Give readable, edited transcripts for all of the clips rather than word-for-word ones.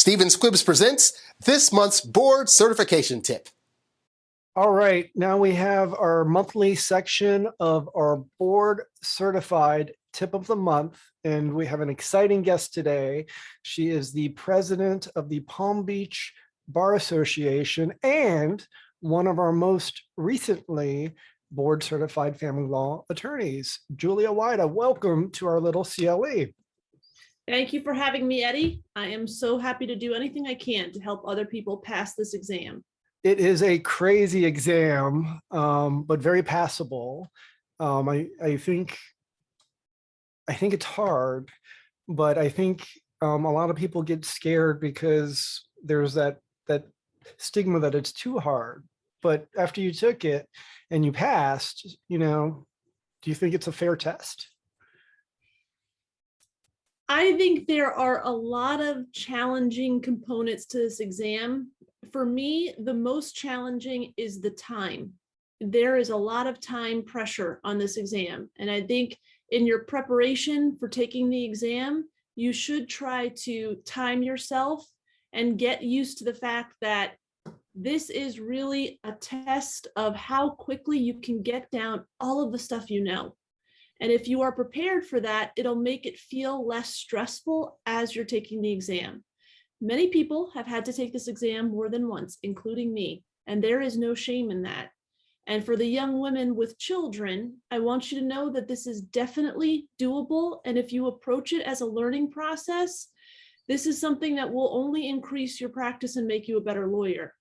Stephen Squibbs presents this month's board certification tip. All right, now we have our monthly section of our board certified tip of the month, and we have an exciting guest today. She is the president of the Palm Beach Bar Association and one of our most recently board certified family law attorneys, Julia Wyda. Welcome to our little CLE. Thank you for having me, Eddie. I am so happy to do anything I can to help other people pass this exam. It is a crazy exam, but very passable. I think it's hard, but I think a lot of people get scared because there's that stigma that it's too hard. But after you took it and you passed, do you think it's a fair test? I think there are a lot of challenging components to this exam. For me, the most challenging is the time. There is a lot of time pressure on this exam. And I think in your preparation for taking the exam, you should try to time yourself and get used to the fact that this is really a test of how quickly you can get down all of the stuff you know. And if you are prepared for that, it'll make it feel less stressful as you're taking the exam. Many people have had to take this exam more than once, including me, and there is no shame in that. And for the young women with children, I want you to know that this is definitely doable. And if you approach it as a learning process, this is something that will only increase your practice and make you a better lawyer.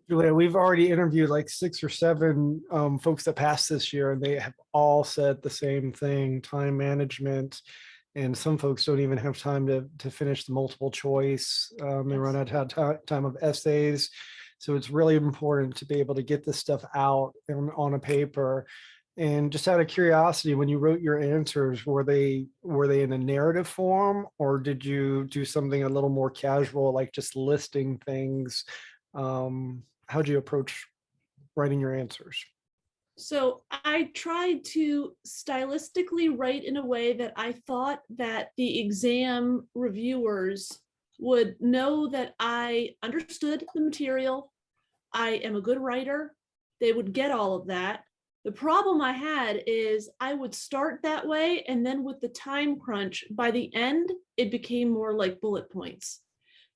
Julia, we've already interviewed like 6 or 7 folks that passed this year, and they have all said the same thing: time management. And some folks don't even have time to finish the multiple choice. They run out of time of essays. So it's really important to be able to get this stuff out on a paper. And just out of curiosity, when you wrote your answers, were they in a narrative form, or did you do something a little more casual, like just listing things? How'd you approach writing your answers? So I tried to stylistically write in a way that I thought that the exam reviewers would know that I understood the material. I am a good writer. They would get all of that. The problem I had is I would start that way, and then with the time crunch, by the end, it became more like bullet points.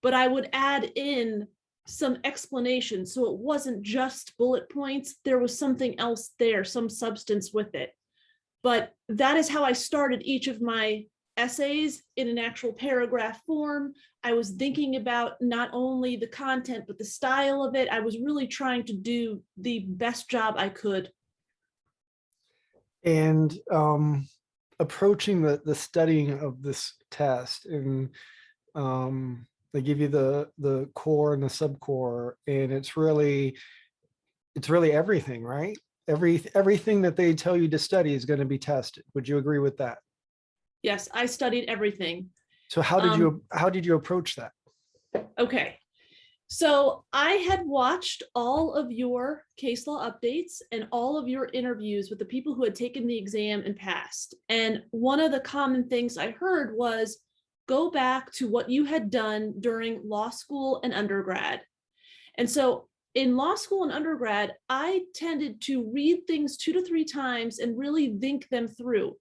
But I would add in some explanation, so it wasn't just bullet points. There was something else there, some substance with it. But that is how I started each of my essays, in an actual paragraph form. I was thinking about not only the content, but the style of it. I was really trying to do the best job I could. And approaching the studying of this test, and they give you the core and the subcore, and it's really everything, right? Everything that they tell you to study is going to be tested. Would you agree with that? Yes, I studied everything. So how did you approach that? Okay. So I had watched all of your case law updates and all of your interviews with the people who had taken the exam and passed. And one of the common things I heard was, go back to what you had done during law school and undergrad. And so in law school and undergrad, I tended to read things 2 to 3 times and really think them through.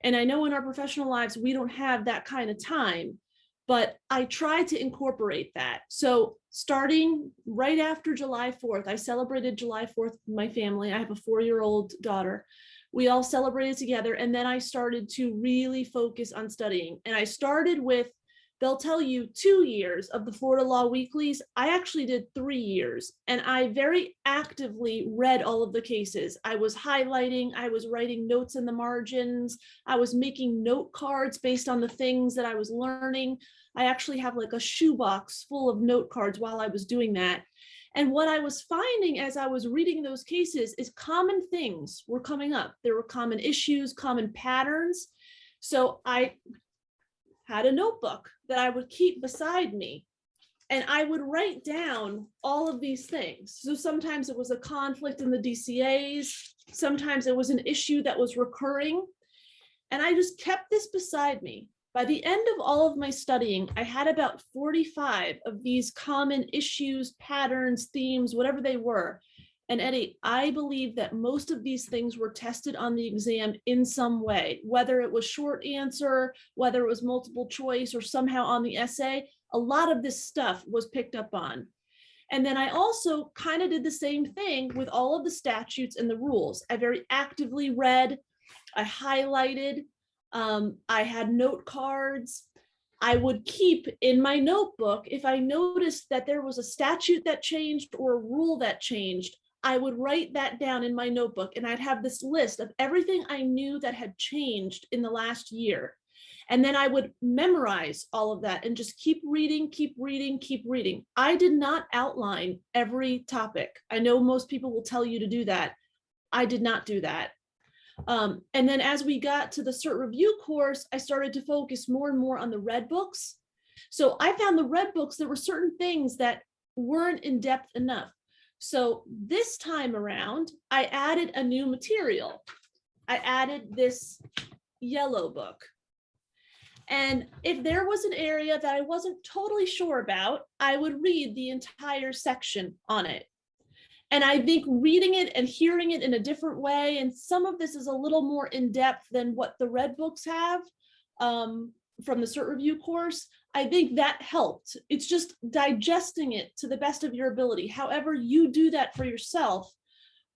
And I know in our professional lives, we don't have that kind of time, but I tried to incorporate that. So starting right after July 4th, I celebrated July 4th with my family. I have a 4-year-old daughter. We all celebrated together. And then I started to really focus on studying. And I started with, they'll tell you 2 years of the Florida Law Weeklies. I actually did 3 years. And I very actively read all of the cases. I was highlighting, I was writing notes in the margins. I was making note cards based on the things that I was learning. I actually have like a shoebox full of note cards while I was doing that. And what I was finding as I was reading those cases is common things were coming up. There were common issues, common patterns. So I had a notebook that I would keep beside me, and I would write down all of these things. So sometimes it was a conflict in the DCAs. Sometimes it was an issue that was recurring. And I just kept this beside me. By the end of all of my studying, I had about 45 of these common issues, patterns, themes, whatever they were. And Eddie, I believe that most of these things were tested on the exam in some way, whether it was short answer, whether it was multiple choice, or somehow on the essay. A lot of this stuff was picked up on. And then I also kind of did the same thing with all of the statutes and the rules. I very actively read, I highlighted, I had note cards. I would keep in my notebook, if I noticed that there was a statute that changed or a rule that changed, I would write that down in my notebook, and I'd have this list of everything I knew that had changed in the last year. And then I would memorize all of that and just keep reading, keep reading, keep reading. I did not outline every topic. I know most people will tell you to do that. I did not do that. And then as we got to the cert review course, I started to focus more and more on the red books. So I found the red books, there were certain things that weren't in depth enough. So this time around, I added a new material. I added this yellow book. And if there was an area that I wasn't totally sure about, I would read the entire section on it. And I think reading it and hearing it in a different way, and some of this is a little more in depth than what the red books have from the cert review course, I think that helped. It's just digesting it to the best of your ability. However you do that for yourself,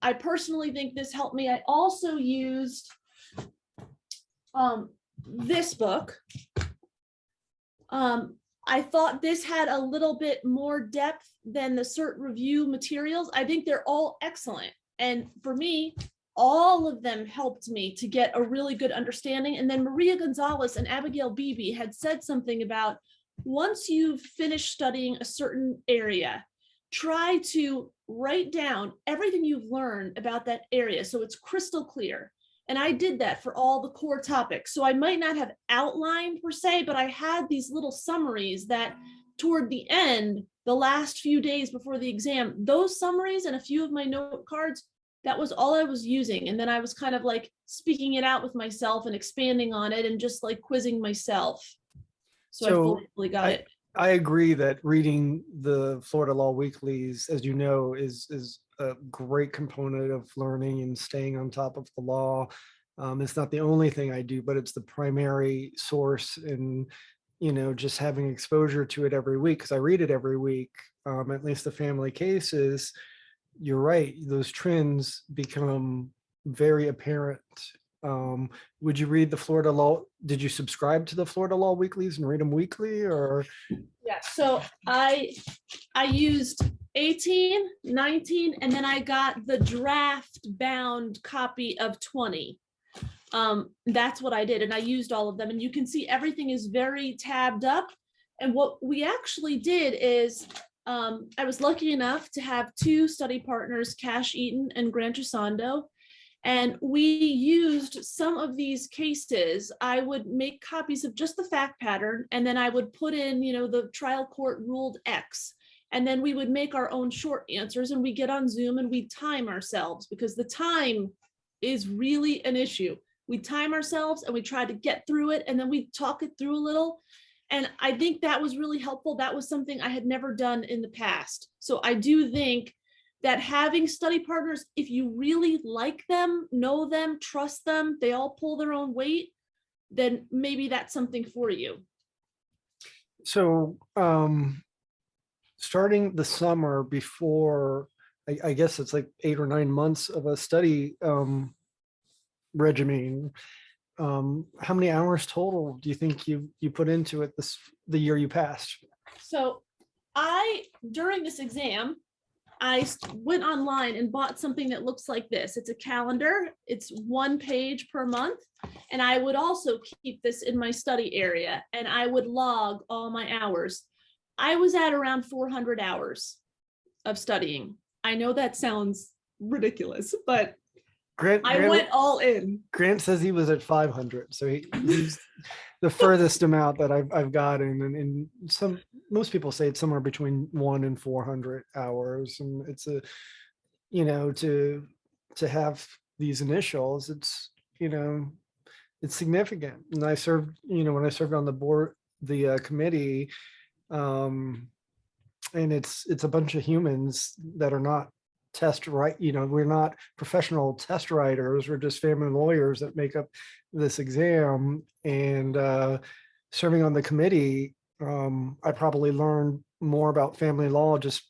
I personally think this helped me. I also used this book. I thought this had a little bit more depth than the cert review materials. I think they're all excellent. And for me, all of them helped me to get a really good understanding. And then Maria Gonzalez and Abigail Beebe had said something about once you've finished studying a certain area, try to write down everything you've learned about that area so it's crystal clear. And I did that for all the core topics. So I might not have outlined per se, but I had these little summaries that toward the end, the last few days before the exam, those summaries and a few of my note cards, that was all I was using. And then I was kind of like speaking it out with myself and expanding on it and just like quizzing myself. So I fully got it. I agree that reading the Florida Law Weeklies, as you know, is a great component of learning and staying on top of the law. It's not the only thing I do, but it's the primary source, and just having exposure to it every week, because I read it every week, at least the family cases. You're right, those trends become very apparent. Would you read the Florida Law? Did you subscribe to the Florida Law Weeklies and read them weekly, or? Yeah, so I used 18, 19, and then I got the draft bound copy of 20. That's what I did, and I used all of them, and you can see everything is very tabbed up. And what we actually did is I was lucky enough to have two study partners, Cash Eaton and Grant Gisondo, and we used some of these cases. I would make copies of just the fact pattern, and then I would put in, the trial court ruled X, and then we would make our own short answers, and we get on Zoom and we time ourselves, because the time is really an issue. We time ourselves and we try to get through it, and then we talk it through a little. And I think that was really helpful. That was something I had never done in the past. So I do think that having study partners, if you really like them, know them, trust them, they all pull their own weight, then maybe that's something for you. So starting the summer before, I guess it's like 8 or 9 months of a study regimen, how many hours total do you think you put into it the year you passed? So during this exam, I went online and bought something that looks like this. It's a calendar. It's 1 page per month. And I would also keep this in my study area, and I would log all my hours. I was at around 400 hours of studying. I know that sounds ridiculous, but Grant went all in. Grant says he was at 500. So he's the furthest amount that I've gotten, and most people say it's somewhere between 100 and 400 hours, and it's to have these initials, it's it's significant. And I served, when I served on the board, the committee, and it's a bunch of humans that are not we're not professional test writers. We're just family lawyers that make up this exam. And serving on the committee, I probably learned more about family law just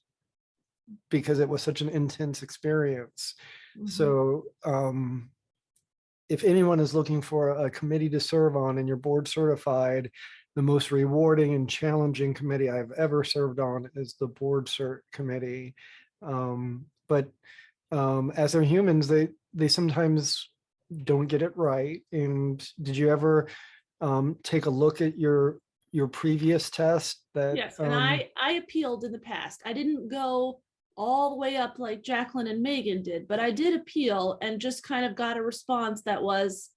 because it was such an intense experience. Mhm. So if anyone is looking for a committee to serve on and you're board certified, the most rewarding and challenging committee I've ever served on is the board cert committee. But as they're humans, they sometimes don't get it right. And did you ever take a look at your previous test? That Yes, and I appealed in the past. I didn't go all the way up like Jacqueline and Megan did, but I did appeal and just kind of got a response that was,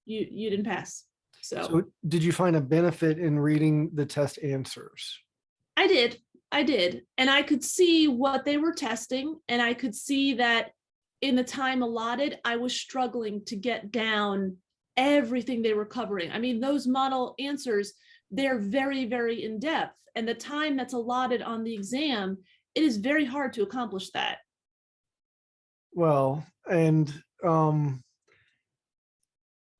you didn't pass. So did you find a benefit in reading the test answers? I did. And I could see what they were testing, and I could see that in the time allotted, I was struggling to get down everything they were covering. I mean, those model answers, they're very, very in depth, and the time that's allotted on the exam, it is very hard to accomplish that. Well, and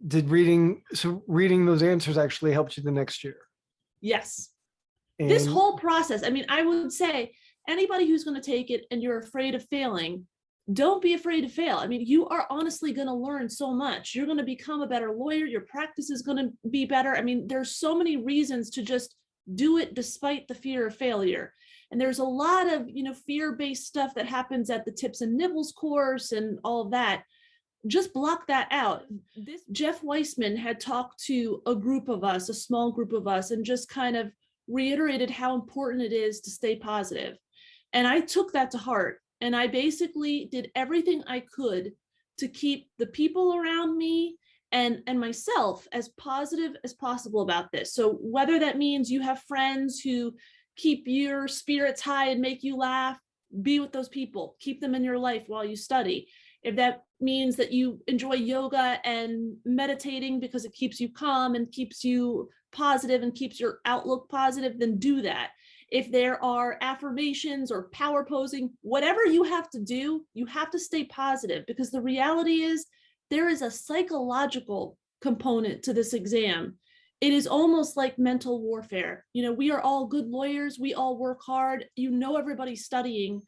reading those answers actually helped you the next year? Yes. And this whole process, I mean, I would say anybody who's going to take it and you're afraid of failing, don't be afraid to fail. I mean, you are honestly going to learn so much. You're going to become a better lawyer. Your practice is going to be better. I mean, there's so many reasons to just do it despite the fear of failure. And there's a lot of, fear-based stuff that happens at the tips and nibbles course and all of that. Just block that out. This Jeff Weissman had talked to a group of us, a small group of us, and just kind of reiterated how important it is to stay positive. And I took that to heart. And I basically did everything I could to keep the people around me and myself as positive as possible about this. So whether that means you have friends who keep your spirits high and make you laugh, be with those people, keep them in your life while you study. If that means that you enjoy yoga and meditating because it keeps you calm and keeps you positive and keeps your outlook positive, then do that. If there are affirmations or power posing, whatever you have to do, you have to stay positive, because the reality is there is a psychological component to this exam. It is almost like mental warfare. We are all good lawyers. We all work hard. Everybody's studying.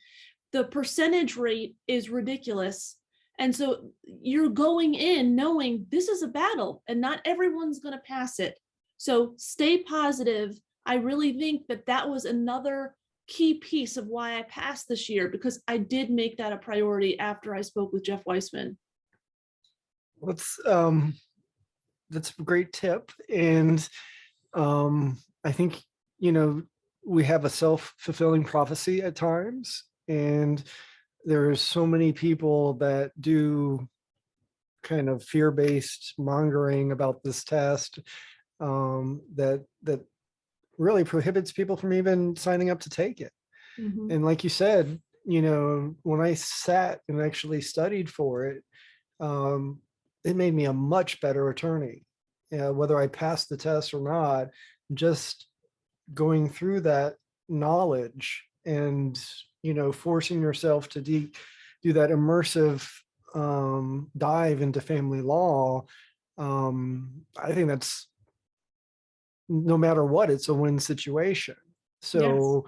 The percentage rate is ridiculous. And so you're going in knowing this is a battle and not everyone's going to pass it. So stay positive. I really think that was another key piece of why I passed this year, because I did make that a priority after I spoke with Jeff Weissman. That's a great tip. And I think, we have a self-fulfilling prophecy at times, and there's so many people that do kind of fear-based mongering about this test that really prohibits people from even signing up to take it. Mm-hmm. And like you said, when I sat and actually studied for it, it made me a much better attorney. Whether I passed the test or not, just going through that knowledge and forcing yourself to do that immersive dive into family law, I think that's, no matter what, it's a win situation. So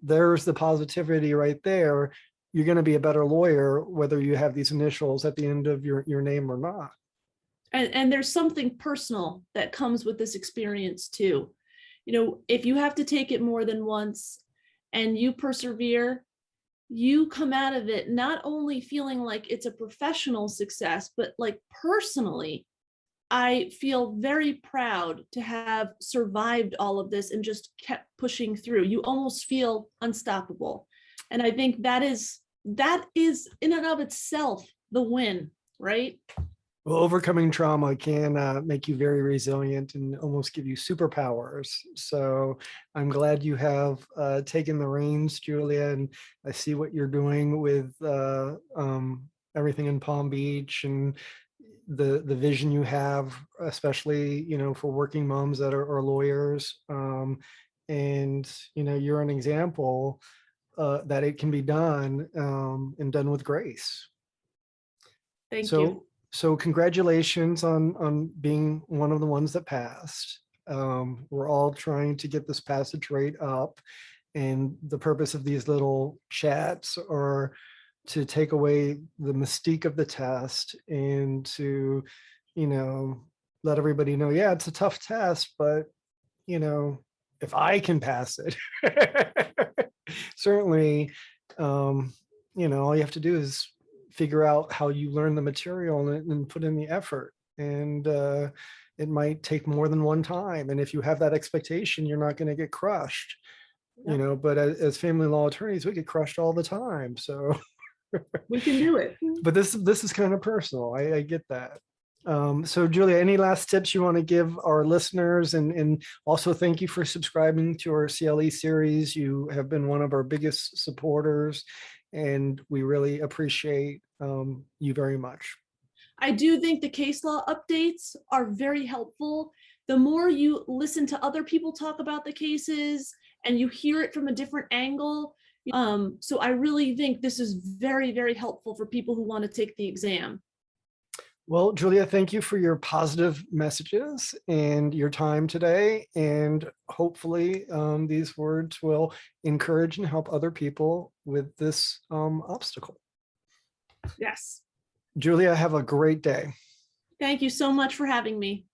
there's the positivity right there. You're going to be a better lawyer whether you have these initials at the end of your name or not. And there's something personal that comes with this experience too. If you have to take it more than once and you persevere, you come out of it not only feeling like it's a professional success, but like personally, I feel very proud to have survived all of this and just kept pushing through. You almost feel unstoppable. And I think that is in and of itself the win, right? Well, overcoming trauma can make you very resilient and almost give you superpowers. So I'm glad you have taken the reins, Julia, and I see what you're doing with everything in Palm Beach. And the vision you have, especially, for working moms that are lawyers. And, you're an example that it can be done, and done with grace. Thank So, you. so congratulations on being one of the ones that passed. We're all trying to get this passage rate up, and the purpose of these little chats are to take away the mystique of the test and to, let everybody know, yeah, it's a tough test, but if I can pass it, certainly, all you have to do is figure out how you learn the material and put in the effort. And it might take more than one time. And if you have that expectation, you're not going to get crushed. Yep. But as family law attorneys, we get crushed all the time. So, We can do it. but this is kind of personal. I get that. So Julia, any last tips you want to give our listeners? And also thank you for subscribing to our CLE series. You have been one of our biggest supporters, and we really appreciate you very much. I do think the case law updates are very helpful. The more you listen to other people talk about the cases and you hear it from a different angle. So I really think this is very, very helpful for people who want to take the exam. Well, Julia, thank you for your positive messages and your time today. And hopefully these words will encourage and help other people with this obstacle. Yes. Julia, have a great day. Thank you so much for having me.